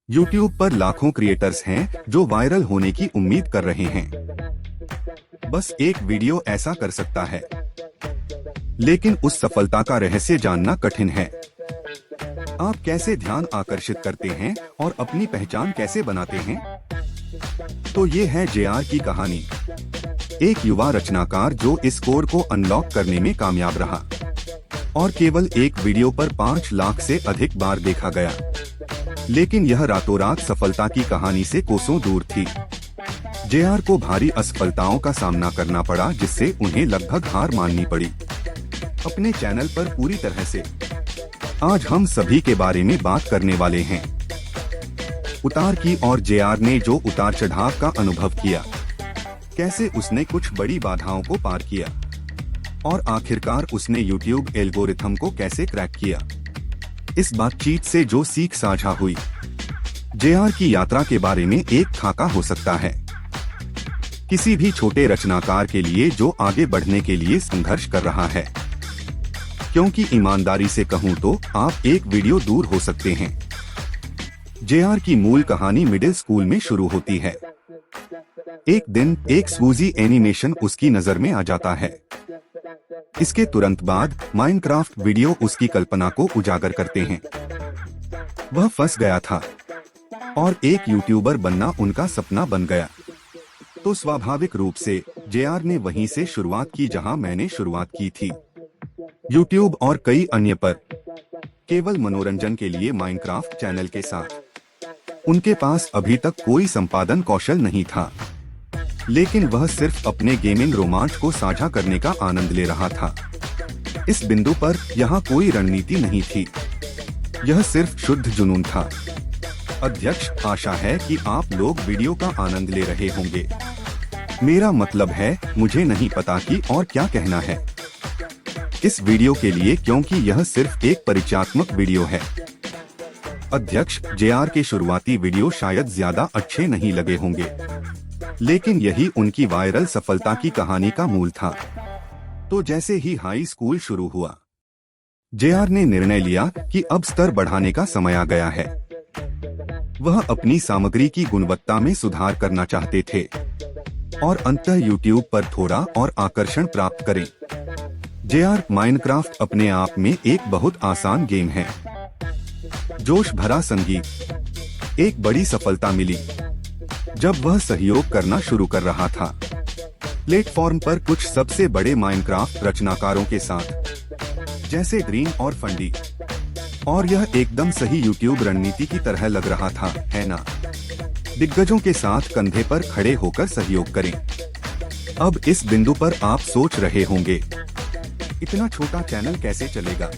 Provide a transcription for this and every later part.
YouTube पर लाखों creators हैं जो वायरल होने की उम्मीद कर रहे हैं। बस एक वीडियो ऐसा कर सकता है, लेकिन उस सफलता का रहस्य जानना कठिन है। आप कैसे ध्यान आकर्षित करते हैं और अपनी पहचान कैसे बनाते हैं? तो ये है जेआर की कहानी, एक युवा रचनाकार जो इस कोड को अनलॉक करने में कामयाब रहा और केवल एक वीडियो पर 5 लाख से अधिक बार देखा गया। लेकिन यह रातों रात सफलता की कहानी से कोसों दूर थी। जेआर को भारी असफलताओं का सामना करना पड़ा, जिससे उन्हें लगभग हार माननी पड़ी अपने चैनल पर पूरी तरह से। आज हम सभी के बारे में बात करने वाले हैं उतार की, और जेआर ने जो उतार चढ़ाव का अनुभव किया, कैसे उसने कुछ बड़ी बाधाओं को पार किया और आखिरकार उसने YouTube एल्गोरिथम को कैसे क्रैक किया। इस बातचीत से जो सीख साझा हुई, जेआर की यात्रा के बारे में एक खाका हो सकता है किसी भी छोटे रचनाकार के लिए जो आगे बढ़ने के लिए संघर्ष कर रहा है। क्योंकि ईमानदारी से कहूँ तो आप एक वीडियो दूर हो सकते हैं। जेआर की मूल कहानी मिडिल स्कूल में शुरू होती है। एक दिन एक सूजी एनिमेशन उसकी नजर में आ जाता है। इसके तुरंत बाद माइनक्राफ्ट वीडियो उसकी कल्पना को उजागर करते हैं। वह फंस गया था और एक यूट्यूबर बनना उनका सपना बन गया। तो स्वाभाविक रूप से जेआर ने वहीं से शुरुआत की जहां मैंने शुरुआत की थी, यूट्यूब और कई अन्य पर, केवल मनोरंजन के लिए माइनक्राफ्ट चैनल के साथ। उनके पास अभी तक कोई संपादन कौशल नहीं था, लेकिन वह सिर्फ अपने गेमिंग रोमांच को साझा करने का आनंद ले रहा था। इस बिंदु पर यहाँ कोई रणनीति नहीं थी, यह सिर्फ शुद्ध जुनून था। अध्यक्ष, आशा है कि आप लोग वीडियो का आनंद ले रहे होंगे। मेरा मतलब है, मुझे नहीं पता कि और क्या कहना है इस वीडियो के लिए, क्योंकि यह सिर्फ एक परिचयात्मक वीडियो है। अध्यक्ष, जेआर के शुरुआती वीडियो शायद ज्यादा अच्छे नहीं लगे होंगे, लेकिन यही उनकी वायरल सफलता की कहानी का मूल था। तो जैसे ही हाई स्कूल शुरू हुआ, जेआर ने निर्णय लिया कि अब स्तर बढ़ाने का समय आ गया है। वह अपनी सामग्री की गुणवत्ता में सुधार करना चाहते थे और अंततः यूट्यूब पर थोड़ा और आकर्षण प्राप्त करें। जेआर, माइनक्राफ्ट अपने आप में एक बहुत आसान गेम है। जोश भरा संगीत, एक बड़ी सफलता मिली जब वह सहयोग करना शुरू कर रहा था प्लेटफॉर्म पर कुछ सबसे बड़े माइनक्राफ्ट रचनाकारों के साथ, जैसे ड्रीम और फंडी। और यह एकदम सही यूट्यूब रणनीति की तरह लग रहा था, है ना? दिग्गजों के साथ कंधे पर खड़े होकर सहयोग करें। अब इस बिंदु पर आप सोच रहे होंगे, इतना छोटा चैनल कैसे चलेगा?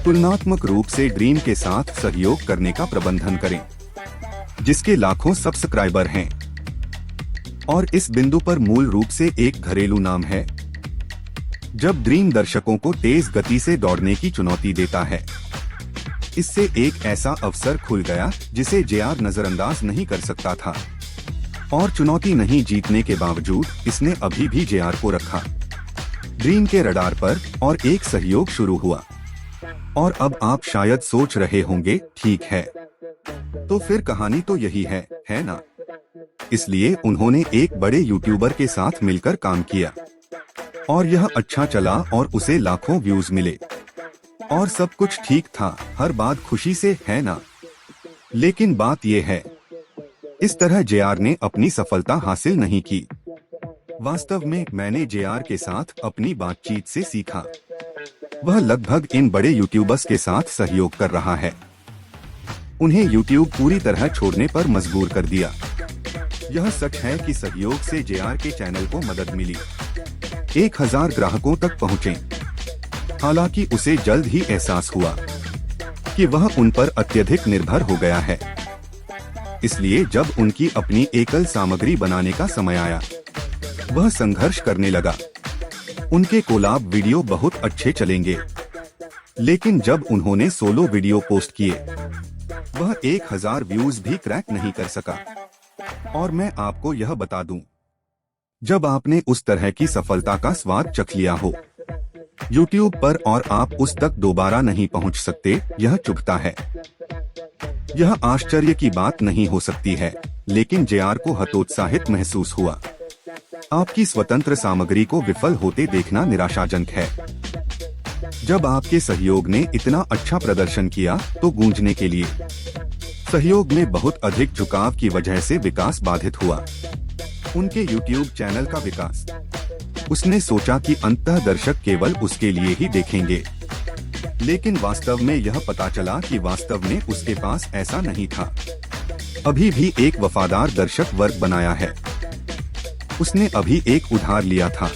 तुलनात्मक रूप से ड्रीम के साथ सहयोग करने का प्रबंधन करें, जिसके लाखों सब्सक्राइबर हैं। और इस बिंदु पर मूल रूप से एक घरेलू नाम है। जब ड्रीम दर्शकों को तेज गति से दौड़ने की चुनौती देता है, इससे एक ऐसा अवसर खुल गया जिसे जेआर नजरअंदाज नहीं कर सकता था। और चुनौती नहीं जीतने के बावजूद इसने अभी भी जेआर को रखा ड्रीम के रडार पर, और एक सहयोग शुरू हुआ। और अब आप शायद सोच रहे होंगे, ठीक है, तो फिर कहानी तो यही है ना? इसलिए उन्होंने एक बड़े यूट्यूबर के साथ मिलकर काम किया और यह अच्छा चला और उसे लाखों व्यूज मिले और सब कुछ ठीक था, हर बात खुशी से, है ना? लेकिन बात यह है, इस तरह जेआर ने अपनी सफलता हासिल नहीं की। वास्तव में मैंने जेआर के साथ अपनी बातचीत से सीखा। वह लगभग इन बड़े यूट्यूबर्स के साथ सहयोग कर रहा है, उन्हें यूट्यूब पूरी तरह छोड़ने पर मजबूर कर दिया। यह सच है कि सहयोग से जेआर के चैनल को मदद मिली, 1000 ग्राहकों तक पहुँचे। हालांकि उसे जल्द ही एहसास हुआ कि वह उन पर अत्यधिक निर्भर हो गया है। इसलिए जब उनकी अपनी एकल सामग्री बनाने का समय आया, वह संघर्ष करने लगा। उनके कोलाब वीडियो बहुत अच्छे चलेंगे, लेकिन जब उन्होंने सोलो वीडियो पोस्ट किए, वह 1000 व्यूज भी क्रैक नहीं कर सका। और मैं आपको यह बता दूं, जब आपने उस तरह की सफलता का स्वाद चख लिया हो YouTube पर और आप उस तक दोबारा नहीं पहुंच सकते, यह चुभता है। यह आश्चर्य की बात नहीं हो सकती है, लेकिन जेआर को हतोत्साहित महसूस हुआ। आपकी स्वतंत्र सामग्री को विफल होते देखना निराशाजनक है। जब आपके सहयोग ने इतना अच्छा प्रदर्शन किया तो गूंजने के लिए सहयोग में बहुत अधिक झुकाव की वजह से विकास बाधित हुआ। उनके YouTube चैनल का विकास। उसने सोचा कि अंततः दर्शक केवल उसके लिए ही देखेंगे, लेकिन वास्तव में यह पता चला कि वास्तव में उसके पास ऐसा नहीं था। अभी भी एक वफादार दर्शक वर्ग बनाया है। उसने अभी एक उधार लिया था।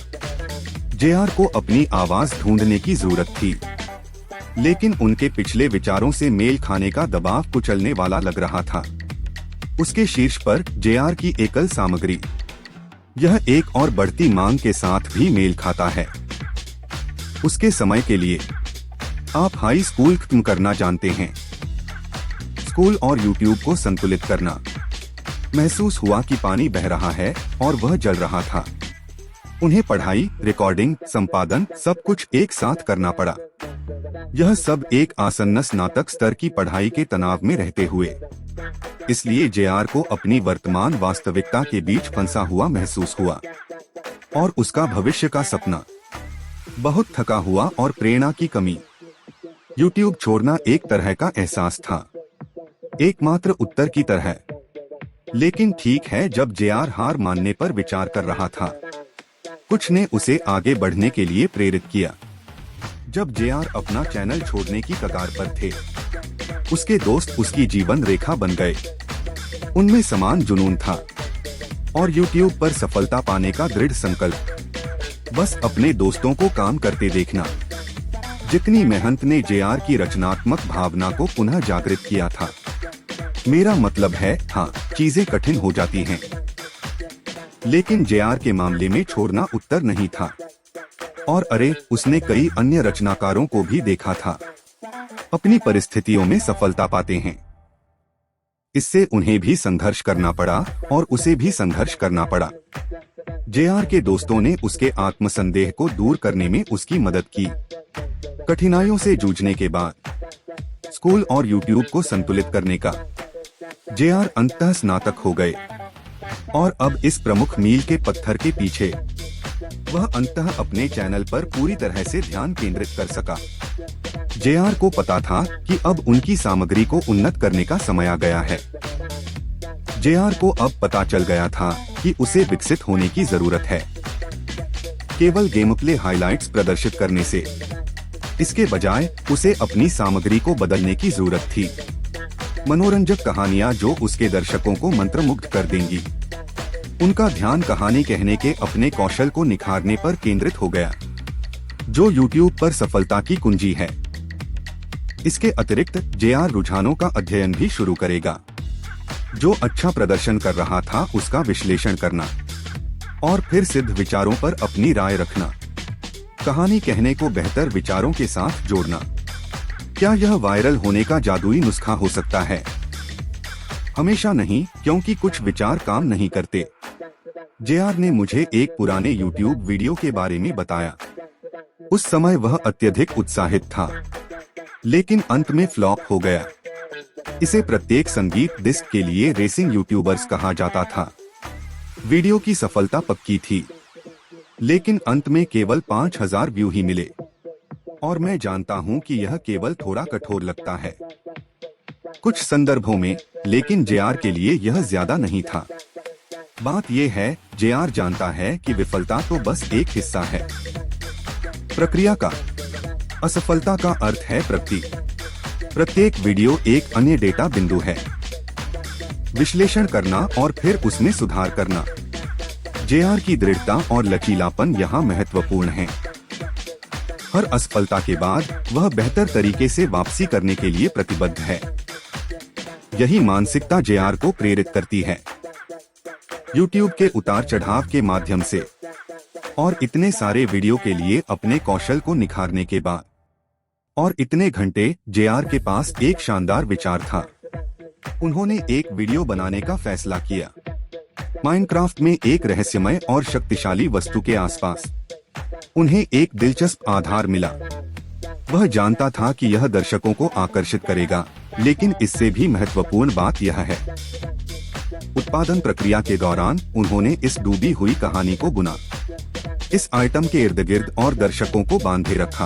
जेआर को अपनी आवाज ढूंढने की जरूरत थी, लेकिन उनके पिछले विचारों से मेल खाने का दबाव कुचलने वाला लग रहा था। उसके शीर्ष पर जेआर की एकल सामग्री, यह एक और बढ़ती मांग के साथ भी मेल खाता है। उसके समय के लिए आप हाई स्कूल खत्म करना जानते हैं, स्कूल और YouTube को संतुलित करना। महसूस हुआ कि पानी बह रहा है और वह जल रहा था। उन्हें पढ़ाई, रिकॉर्डिंग, संपादन सब कुछ एक साथ करना पड़ा। यह सब एक आसन्न स्नातक स्तर की पढ़ाई के तनाव में रहते हुए। इसलिए जेआर को अपनी वर्तमान वास्तविकता के बीच फंसा हुआ महसूस हुआ और उसका भविष्य का सपना। बहुत थका हुआ और प्रेरणा की कमी। YouTube छोड़ना एक तरह का एहसास था, एकमात्र उत्तर की तरह। लेकिन ठीक है, जब जेआर हार मानने पर विचार कर रहा था, कुछ ने उसे आगे बढ़ने के लिए प्रेरित किया। जब जेआर अपना चैनल छोड़ने की कगार पर थे, उसके दोस्त उसकी जीवन रेखा बन गए। उनमें समान जुनून था और YouTube पर सफलता पाने का दृढ़ संकल्प। बस अपने दोस्तों को काम करते देखना। जितनी मेहनत ने जेआर की रचनात्मक भावना को पुनः जागृत किया था। मेरा मतलब है, हाँ, चीजें कठिन हो जाती हैं, लेकिन जेआर के मामले में छोड़ना उत्तर नहीं था। और अरे, उसने कई अन्य रचनाकारों को भी देखा था, अपनी परिस्थितियों में सफलता पाते हैं। इससे उन्हें भी संघर्ष करना पड़ा और उसे भी संघर्ष करना पड़ा। जेआर के दोस्तों ने उसके आत्मसंदेह को दूर करने में उसकी मदद की। कठिनाइयों से जूझने के बाद स्कूल और YouTube को संतुलित करने का जेआर अंततः स्नातक हो गए और अब इस प्रमुख मील के पत्थर के पीछे वह अंततः अपने चैनल पर पूरी तरह से ध्यान केंद्रित कर सका। जेआर को पता था कि अब उनकी सामग्री को उन्नत करने का समय आ गया है। जेआर को अब पता चल गया था कि उसे विकसित होने की जरूरत है। केवल गेम प्ले हाइलाइट्स प्रदर्शित करने से इसके बजाय उसे अपनी सामग्री को बदलने की जरूरत थी। मनोरंजक कहानियां जो उसके दर्शकों को मंत्रमुग्ध कर देंगी। उनका ध्यान कहानी कहने के अपने कौशल को निखारने पर केंद्रित हो गया, जो YouTube पर सफलता की कुंजी है। इसके अतिरिक्त जेआर रुझानों का अध्ययन भी शुरू करेगा। जो अच्छा प्रदर्शन कर रहा था उसका विश्लेषण करना और फिर सिद्ध विचारों पर अपनी राय रखना। कहानी कहने को बेहतर विचारों के साथ जोड़ना। क्या यह वायरल होने का जादुई नुस्खा हो सकता है? हमेशा नहीं, क्योंकि कुछ विचार काम नहीं करते। जेआर ने मुझे एक पुराने YouTube वीडियो के बारे में बताया। उस समय वह अत्यधिक उत्साहित था, लेकिन अंत में फ्लॉप हो गया। इसे प्रत्येक संगीत डिस्क के लिए रेसिंग यूट्यूबर्स कहा जाता था। वीडियो की सफलता पक्की थी, लेकिन अंत में केवल 5000 व्यू ही मिले। और मैं जानता हूं कि यह केवल थोड़ा कठोर लगता है कुछ संदर्भों में, लेकिन जेआर के लिए यह ज्यादा नहीं था। बात यह है, जेआर जानता है कि विफलता तो बस एक हिस्सा है प्रक्रिया का। असफलता का अर्थ है प्रगति। प्रत्येक वीडियो एक अन्य डेटा बिंदु है। विश्लेषण करना और फिर उसमें सुधार करना। जेआर की दृढ़ता और लचीलापन यहाँ महत्वपूर्ण है। हर असफलता के बाद वह बेहतर तरीके से वापसी करने के लिए प्रतिबद्ध है। यही मानसिकता जेआर को प्रेरित करती है। YouTube के उतार चढ़ाव के माध्यम से और इतने सारे वीडियो के लिए अपने कौशल को निखारने के बाद और इतने घंटे, जेआर के पास एक शानदार विचार था। उन्होंने एक वीडियो बनाने का फैसला किया, माइनक्राफ्ट में एक रहस्यमय और शक्तिशाली वस्तु के आसपास। उन्हें एक दिलचस्प आधार मिला। वह जानता था कि यह दर्शकों को आकर्षित करेगा, लेकिन इससे भी महत्वपूर्ण बात यह है, उत्पादन प्रक्रिया के दौरान उन्होंने इस डूबी हुई कहानी को बुना, इस आइटम के इर्द गिर्द और दर्शकों को बांधे रखा।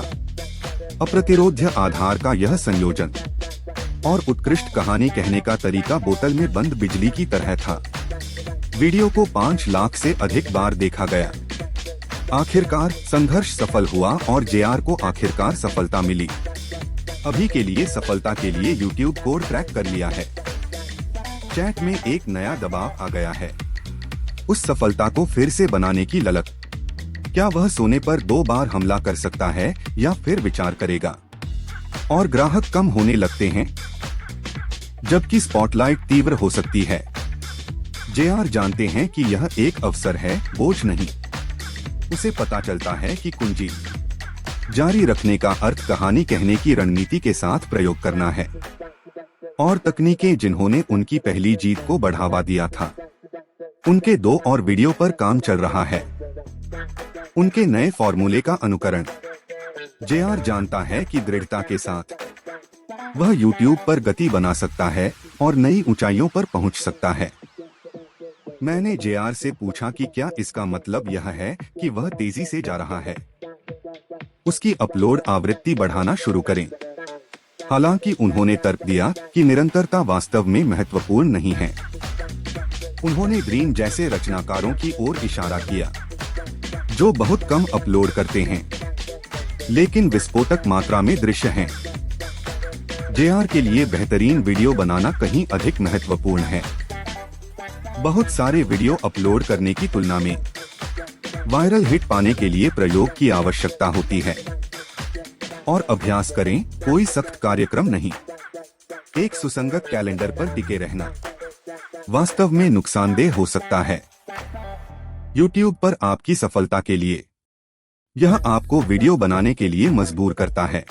अप्रतिरोध्य आधार का यह संयोजन और उत्कृष्ट कहानी कहने का तरीका बोतल में बंद बिजली की तरह था। वीडियो को 5 लाख से अधिक बार देखा गया। आखिरकार संघर्ष सफल हुआ और जेआर को आखिरकार सफलता मिली। अभी के लिए सफलता के लिए यूट्यूब कोड क्रैक कर लिया है। चैट में एक नया दबाव आ गया है, उस सफलता को फिर से बनाने की ललक। क्या वह सोने पर 2 बार हमला कर सकता है या फिर विचार करेगा? और ग्राहक कम होने लगते हैं, जबकि स्पॉटलाइट तीव्र हो सकती है। जेआर जानते हैं कि यह एक अवसर है, बोझ नहीं। उसे पता चलता है कि कुंजी जारी रखने का अर्थ कहानी कहने की रणनीति के साथ प्रयोग करना है, और तकनीकें जिन्होंने उनकी पहली जीत को बढ़ावा दिया था, उनके 2 और वीडियो पर काम चल रहा है, उनके नए फॉर्मूले का अनुकरण। जेआर जानता है कि दृढ़ता के साथ वह यूट्यूब पर गति बना सकता है और नई ऊंचाइयों पर पहुंच सकता है। मैंने जेआर से पूछा कि क्या इसका मतलब यह है कि वह तेजी से जा रहा है, उसकी अपलोड आवृत्ति बढ़ाना शुरू करें। हालांकि उन्होंने तर्क दिया कि निरंतरता वास्तव में महत्वपूर्ण नहीं है। उन्होंने ग्रीन जैसे रचनाकारों की ओर इशारा किया, जो बहुत कम अपलोड करते हैं लेकिन विस्फोटक मात्रा में दृश्य हैं। जेआर के लिए बेहतरीन वीडियो बनाना कहीं अधिक महत्वपूर्ण है। बहुत सारे वीडियो अपलोड करने की तुलना में वायरल हिट पाने के लिए प्रयोग की आवश्यकता होती है। और अभ्यास करें, कोई सख्त कार्यक्रम नहीं। एक सुसंगत कैलेंडर पर टिके रहना वास्तव में नुकसानदेह हो सकता है। YouTube पर आपकी सफलता के लिए यह आपको वीडियो बनाने के लिए मजबूर करता है,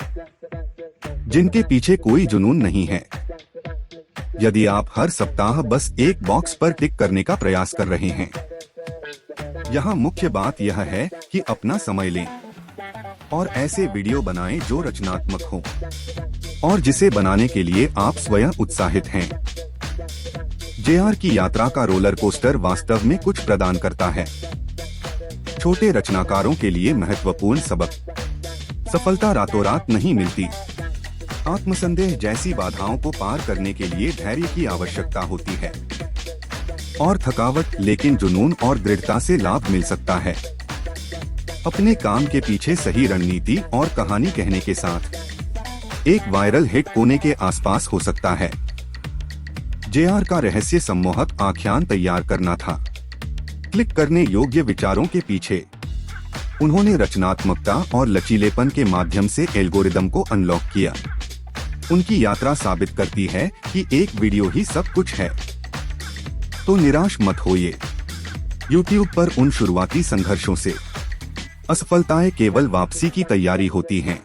जिनके पीछे कोई जुनून नहीं है। यदि आप हर सप्ताह बस एक बॉक्स पर टिक करने का प्रयास कर रहे हैं, यहाँ मुख्य बात यह है कि अपना समय लें और ऐसे वीडियो बनाएं जो रचनात्मक हो और जिसे बनाने के लिए आप स्वयं उत्साहित हैं। जेआर की यात्रा का रोलर कोस्टर वास्तव में कुछ प्रदान करता है। छोटे रचनाकारों के लिए महत्वपूर्ण सबक, सफलता रातों रात नहीं मिलती। आत्मसंदेह जैसी बाधाओं को पार करने के लिए धैर्य की आवश्यकता होती है और थकावट, लेकिन जुनून और दृढ़ता से लाभ मिल सकता है। अपने काम के पीछे सही रणनीति और कहानी कहने के साथ एक वायरल हिट कोने के आसपास हो सकता है। जेआर का रहस्य सम्मोहक आख्यान तैयार करना था। क्लिक करने योग्य विचारों के पीछे उन्होंने रचनात्मकता और लचीलेपन के माध्यम से एल्गोरिदम को अनलॉक किया। उनकी यात्रा साबित करती है कि एक वीडियो ही सब कुछ है। तो निराश मत होइए। YouTube पर उन शुरुआती संघर्षों से असफलताएं केवल वापसी की तैयारी होती हैं।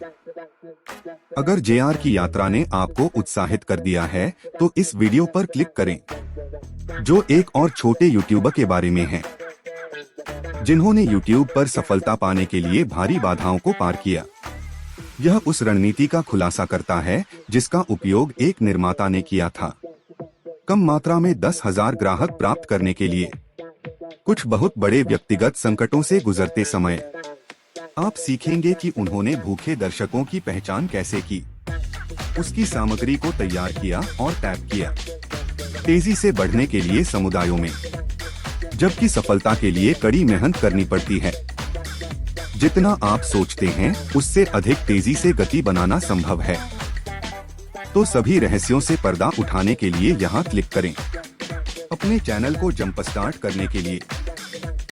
अगर जेआर की यात्रा ने आपको उत्साहित कर दिया है, तो इस वीडियो पर क्लिक करें, जो एक और छोटे यूट्यूबर के बारे में है, जिन्होंने YouTube पर सफलता पाने के लिए भारी बाधाओं को पार किया। यह उस रणनीति का खुलासा करता है जिसका उपयोग एक निर्माता ने किया था, कम मात्रा में 10,000 ग्राहक प्राप्त करने के लिए, कुछ बहुत बड़े व्यक्तिगत संकटों से गुजरते समय। आप सीखेंगे कि उन्होंने भूखे दर्शकों की पहचान कैसे की, उसकी सामग्री को तैयार किया और टैप किया, तेजी से बढ़ने के लिए समुदायों में, जबकि सफलता के लिए कड़ी मेहनत करनी पड़ती है। जितना आप सोचते हैं उससे अधिक तेजी से गति बनाना संभव है। तो सभी रहस्यों से पर्दा उठाने के लिए यहाँ क्लिक करें। अपने चैनल को जंप स्टार्ट करने के लिए